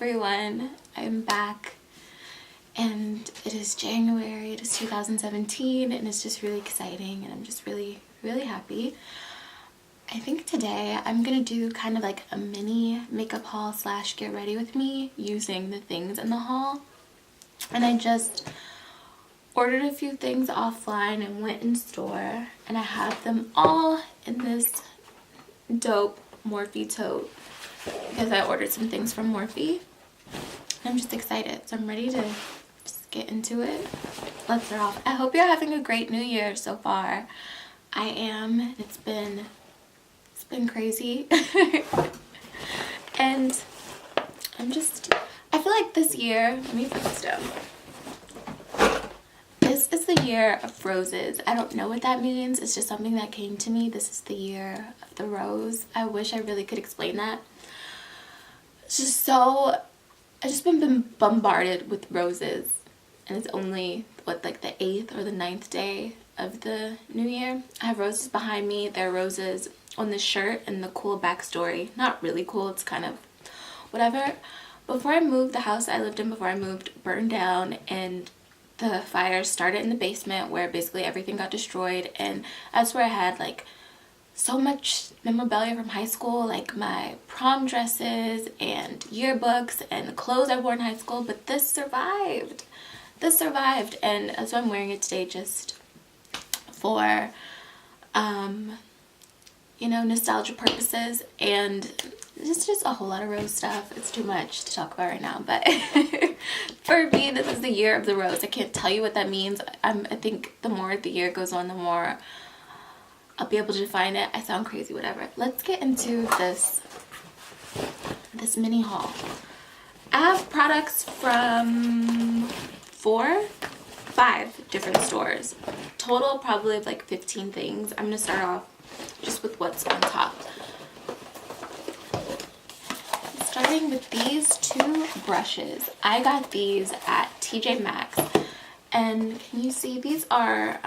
everyone, I'm back and it is January, it is 2017 and it's just really exciting and I'm just really happy. I think today I'm gonna do kind of like a mini makeup haul slash get ready with me using the things in the haul. And I just ordered a few things offline and went in store and I have them all in this dope Morphe tote because I ordered some things from Morphe. I'm just excited, so I'm ready to just get into it. Let's start off. I hope you're having a great new year so far. I am. It's been crazy. And I feel like this year, let me put this down. This is the year of roses. I don't know what that means. It's just something that came to me. This is the year of the rose. I wish I really could explain that. It's just so, I've just been bombarded with roses. And it's only, what, like the 8th or the 9th day of the new year. I have roses behind me. There are roses on this shirt and the cool backstory. Not really cool. It's kind of whatever. Before I moved, the house I lived in before I moved burned down and the fire started in the basement where basically everything got destroyed, and that's where I had like so much memorabilia from high school, like my prom dresses and yearbooks and the clothes I wore in high school, but this survived. This survived, and so I'm wearing it today just for you know, nostalgia purposes, and it's just a whole lot of rose stuff. It's too much to talk about right now, but for me, this is the year of the rose. I can't tell you what that means. I think the more the year goes on, the more I'll be able to define it. I sound crazy, whatever. Let's get into this mini haul. I have products from 5 different stores. Total probably like 15 things. I'm gonna start off just with what's on top. Starting with these 2 brushes. I got these at Tjmaxx, and can you see these are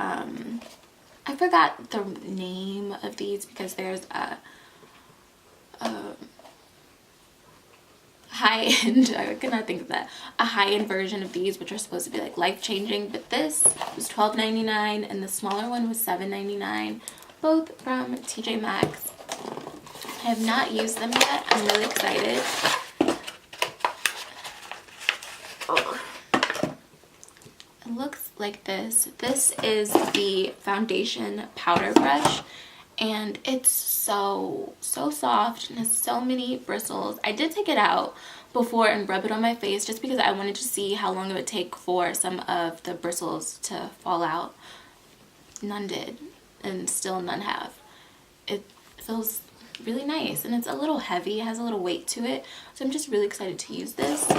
I forgot the name of these because there's a high-end, I cannot think of that, a high-end version of these which are supposed to be like life-changing, but this was $12.99 and the smaller one was $7.99, both from Tjmaxx. I have not used them yet. I'm really excited. Oh. It looks like this. This is the foundation powder brush, and it's so soft and has so many bristles. I did take it out before and rub it on my face just because I wanted to see how long it would take for some of the bristles to fall out. None did, and still none have. It feels really nice, and it's a little heavy. It has a little weight to it, so I'm just really excited to use this.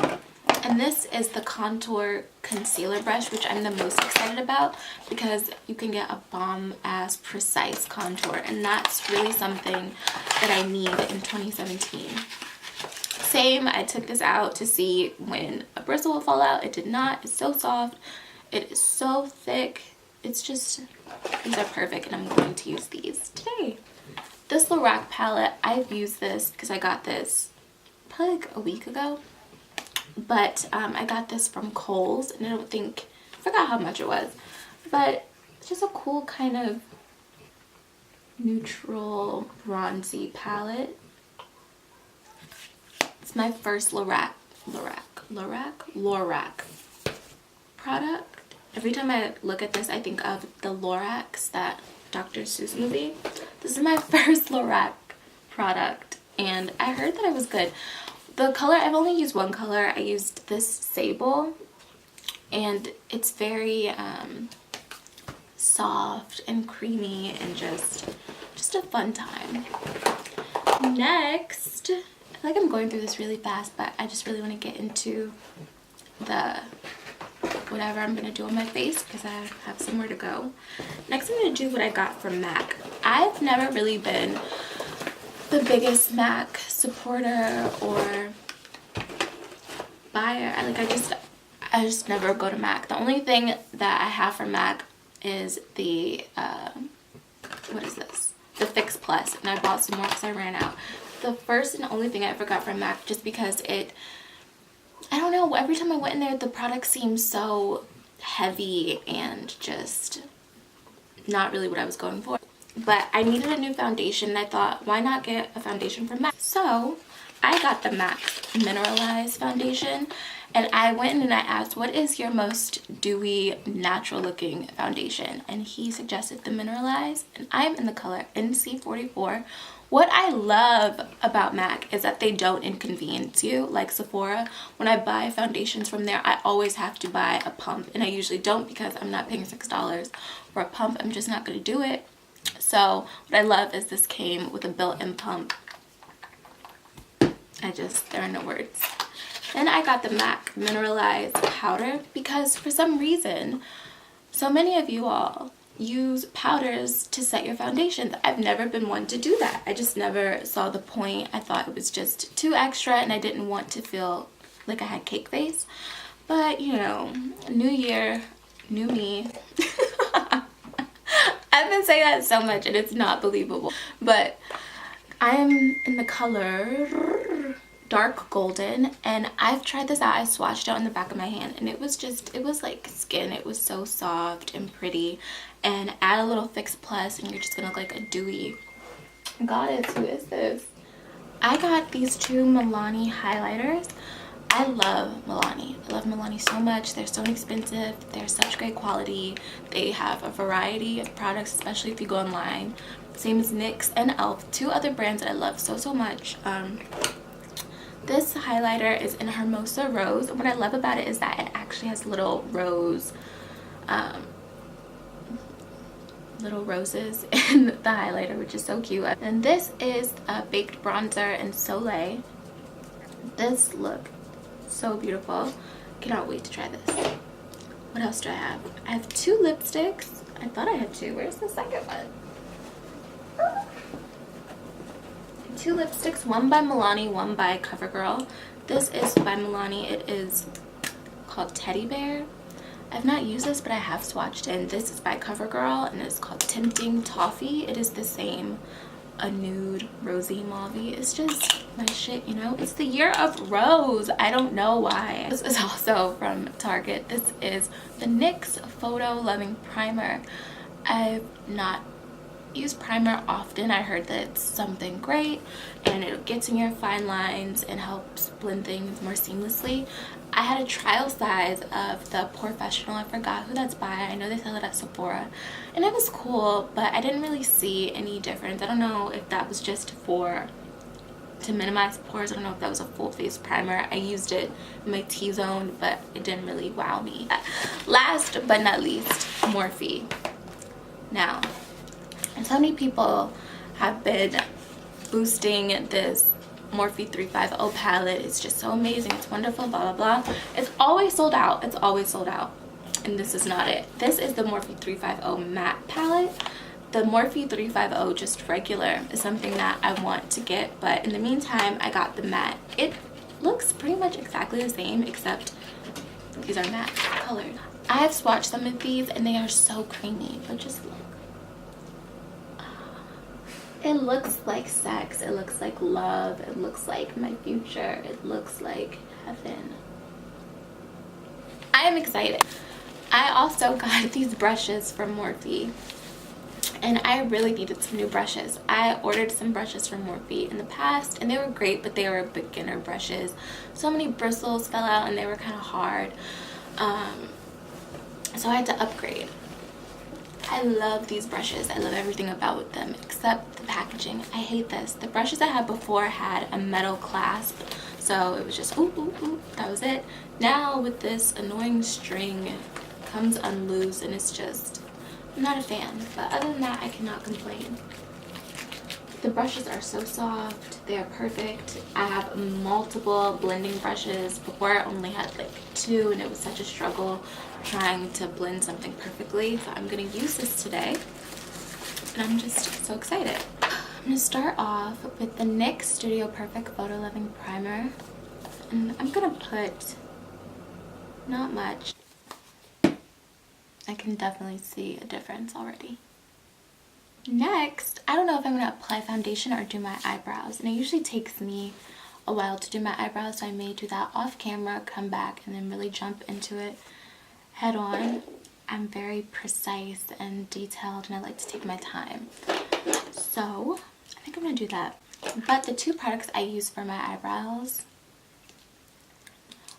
And this is the Contour Concealer Brush, which I'm the most excited about because you can get a bomb-ass precise contour, and that's really something that I need in 2017. Same, I took this out to see when a bristle will fall out. It did not. It's so soft. It is so thick. It's just, these are perfect, and I'm going to use these today. This Lorac palette, I've used this because I got this probably like a week ago. But I got this from Kohl's, and I forgot how much it was. But it's just a cool kind of neutral bronzy palette. It's my first Lorac product. Every time I look at this, I think of the Lorax, that Dr. Seuss movie. This is my first Lorac product, and I heard that it was good. The color, I've only used one color. I used this Sable, and it's very soft and creamy and just a fun time. Next, I feel like I'm going through this really fast, but I just really want to get into the whatever I'm going to do on my face because I have somewhere to go. Next, I'm going to do what I got from MAC. I've never really been the biggest MAC supporter or buyer. I just never go to MAC. The only thing that I have from MAC is the what is this? The Fix Plus, and I bought some more because I ran out. The first and only thing I ever got from MAC, just because it I don't know, every time I went in there, the product seemed so heavy and just not really what I was going for. But I needed a new foundation and I thought, why not get a foundation from MAC? So I got the MAC Mineralize foundation, and I went in and I asked, what is your most dewy, natural looking foundation? And he suggested the Mineralize, and I'm in the color NC44. What I love about MAC is that they don't inconvenience you like Sephora. When I buy foundations from there, I always have to buy a pump, and I usually don't because I'm not paying $6 for a pump. I'm just not going to do it. So what I love is this came with a built-in pump. There are no words. Then I got the MAC Mineralize powder because for some reason, so many of you all use powders to set your foundations. I've never been one to do that. I just never saw the point. I thought it was just too extra and I didn't want to feel like I had cake face. But you know, new year, new me. I've been saying that so much and it's not believable. But I am in the color dark golden, and I've tried this out. I swatched it on the back of my hand and it was like skin. It was so soft and pretty, and add a little Fix Plus and you're just gonna look like a dewy goddess. Who is this? I got these two Milani highlighters. I love Milani. I love Milani so much. They're so inexpensive. They're such great quality. They have a variety of products, especially if you go online. Same as NYX and e.l.f. Two other brands that I love so much. This highlighter is in Hermosa Rose. What I love about it is that it actually has little roses in the highlighter, which is so cute. And this is a baked bronzer in Soleil. This look so beautiful. Cannot wait to try this. What else do I have? I have two lipsticks. I thought I had two. Where's the second one? Two lipsticks, one by Milani, one by CoverGirl. This is by Milani. It is called Teddy Bear. I've not used this, but I have swatched it. And this is by CoverGirl, and it's called Tempting Toffee. It is the same, a nude rosy mauve. It's just my shit, you know. It's the year of rose. I don't know why. This is also from Target. This is the NYX Photo Loving Primer. I've not used primer often. I heard that it's something great and it gets in your fine lines and helps blend things more seamlessly. I had a trial size of the Professional. I forgot who that's by. I know they sell it at Sephora and it was cool, but I didn't really see any difference. I don't know if that was just to minimize pores. I don't know if that was a full face primer. I used it in my T-zone, but it didn't really wow me. Last but not least, Morphe. Now, so many people have been boosting this Morphe 350 palette. It's just so amazing. It's wonderful, blah, blah, blah. It's always sold out. It's always sold out. And this is not it. This is the Morphe 350 matte palette. The Morphe 350 just regular is something that I want to get. But in the meantime, I got the matte. It looks pretty much exactly the same, except these are matte colored. I have swatched some of these and they are so creamy, but just look. It looks like sex, it looks like love, it looks like my future, it looks like heaven. I am excited. I also got these brushes from Morphe and I really needed some new brushes. I ordered some brushes from Morphe in the past and they were great, but they were beginner brushes. So many bristles fell out and they were kind of hard. So I had to upgrade. I love these brushes. I love everything about them except the packaging. I hate this. The brushes I had before had a metal clasp, so it was just ooh, ooh, ooh, that was it. Now with this annoying string, it comes unloose and it's just, I'm not a fan. But other than that, I cannot complain. The brushes are so soft. They are perfect. I have multiple blending brushes. Before I only had like two and it was such a struggle trying to blend something perfectly. So I'm going to use this today and I'm just so excited. I'm going to start off with the NYX Studio Perfect Photo Loving Primer. And I'm going to put not much. I can definitely see a difference already. Next, I don't know if I'm going to apply foundation or do my eyebrows, and it usually takes me a while to do my eyebrows, so I may do that off camera, come back, and then really jump into it head on. I'm very precise and detailed, and I like to take my time. So I think I'm gonna do that. But the two products I use for my eyebrows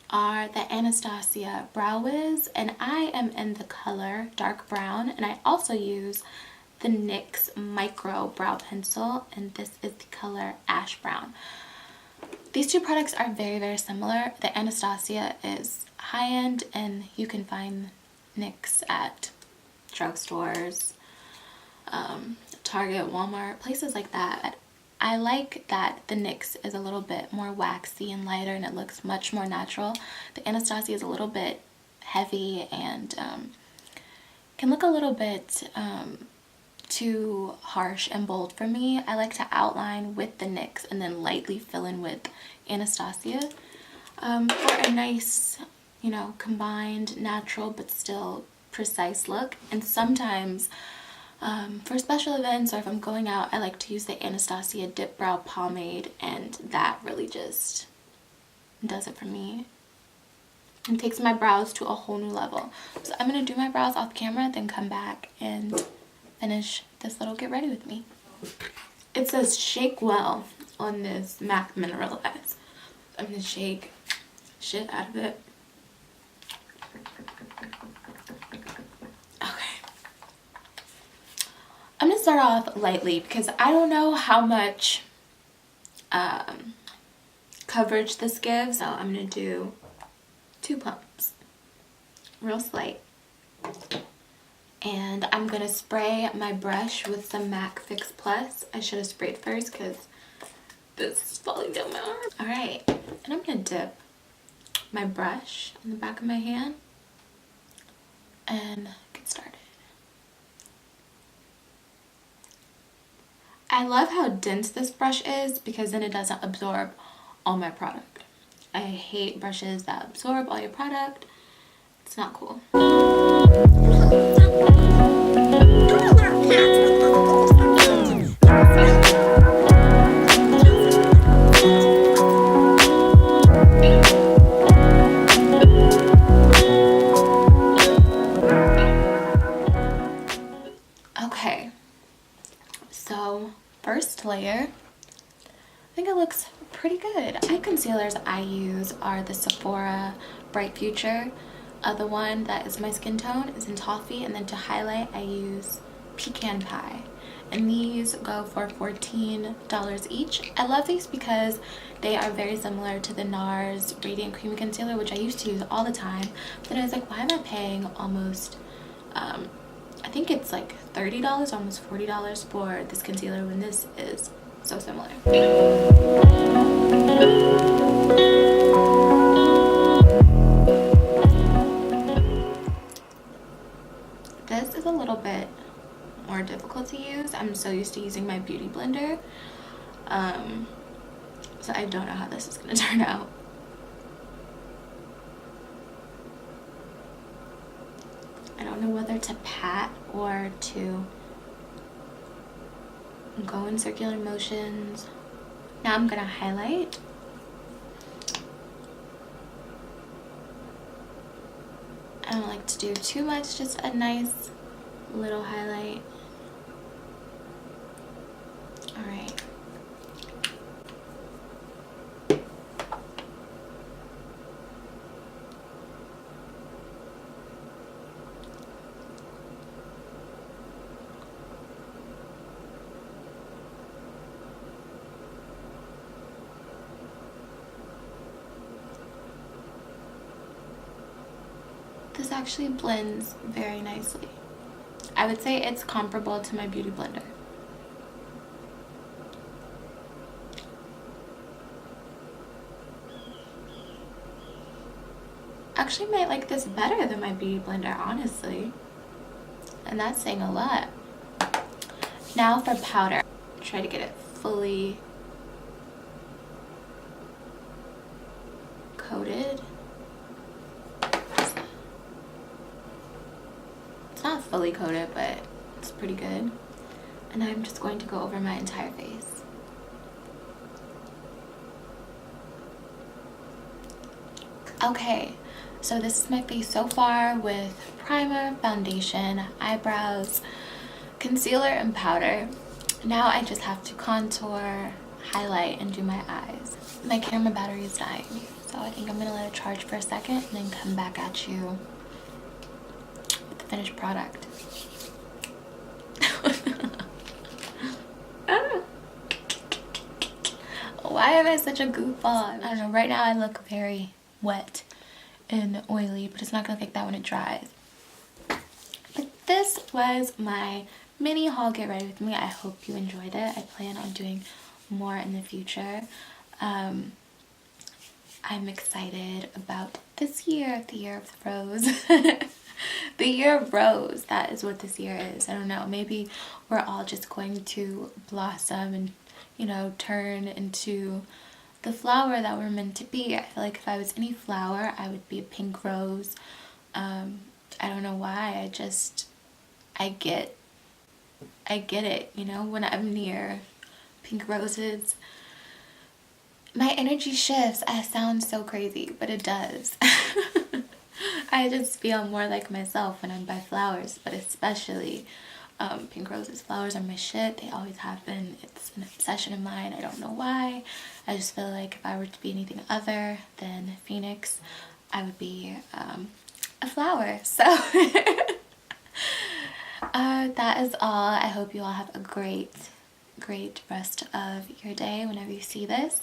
are the Anastasia Brow Wiz, and I am in the color dark brown, and I also use the NYX Micro Brow Pencil, and this is the color ash brown. These two products are very, very similar. The Anastasia is high-end, and you can find NYX at drugstores, Target, Walmart, places like that. I like that the NYX is a little bit more waxy and lighter, and it looks much more natural. The Anastasia is a little bit heavy and can look a little bit too harsh and bold for me. I like to outline with the NYX and then lightly fill in with Anastasia for a nice, you know, combined natural but still precise look. And sometimes for special events, or if I'm going out, I like to use the Anastasia Dip Brow Pomade, and that really just does it for me and takes my brows to a whole new level. So I'm going to do my brows off camera, then come back and finish this little get ready with me. It says shake well on this MAC Mineralize. I'm going to shake shit out of it. I'm going to start off lightly because I don't know how much coverage this gives. So I'm going to do 2 pumps, real slight. And I'm going to spray my brush with some MAC Fix Plus. I should have sprayed first because this is falling down my arm. Alright, and I'm going to dip my brush in the back of my hand and get started. I love how dense this brush is because then it doesn't absorb all my product. I hate brushes that absorb all your product. It's not cool. Okay, so first layer, I think it looks pretty good. The concealers I use are the Sephora Bright Future. The one that is my skin tone is in Toffee, and then to highlight I use Pecan Pie, and these go for $14 each. I love these because they are very similar to the NARS Radiant Creamy Concealer, which I used to use all the time. But then I was like, why am I paying almost I think it's like $30, almost $40 for this concealer when this is so similar. This is a little bit more difficult to use. I'm so used to using my beauty blender. So I don't know how this is going to turn out. I don't know whether to pat or to go in circular motions. Now I'm going to highlight. I don't like to do too much, just a nice little highlight. Alright. This actually blends very nicely. I would say it's comparable to my beauty blender. Actually might like this better than my beauty blender, honestly. And that's saying a lot. Now for powder. Try to get it fully coated. It's not fully coated, but it's pretty good. And I'm just going to go over my entire face. Okay, so this is my face so far with primer, foundation, eyebrows, concealer, and powder. Now I just have to contour, highlight, and do my eyes. My camera battery is dying, so I think I'm gonna let it charge for a second and then come back at you with the finished product. Why am I such a goofball? I don't know, right now I look very wet and oily, but it's not gonna look like that when it dries. But this was my mini haul Get Ready With Me. I hope you enjoyed it. I plan on doing more in the future. I'm excited about this year, the year of the rose. The year of rose, that is what this year is. I don't know, maybe we're all just going to blossom and, you know, turn into the flower that we're meant to be. I feel like if I was any flower, I would be a pink rose. I don't know why, I get it, you know, when I'm near pink roses. My energy shifts. I sound so crazy, but it does. I just feel more like myself when I'm by flowers, but especially pink roses. Flowers are my shit. They always have been. It's an obsession of mine. I don't know why. I just feel like if I were to be anything other than Phoenix, I would be a flower. So that is all. I hope you all have a great rest of your day whenever you see this.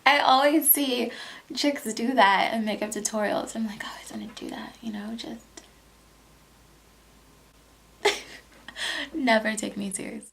I always see chicks do that in makeup tutorials. I'm like, oh, I always want to do that, you know, just never take me seriously.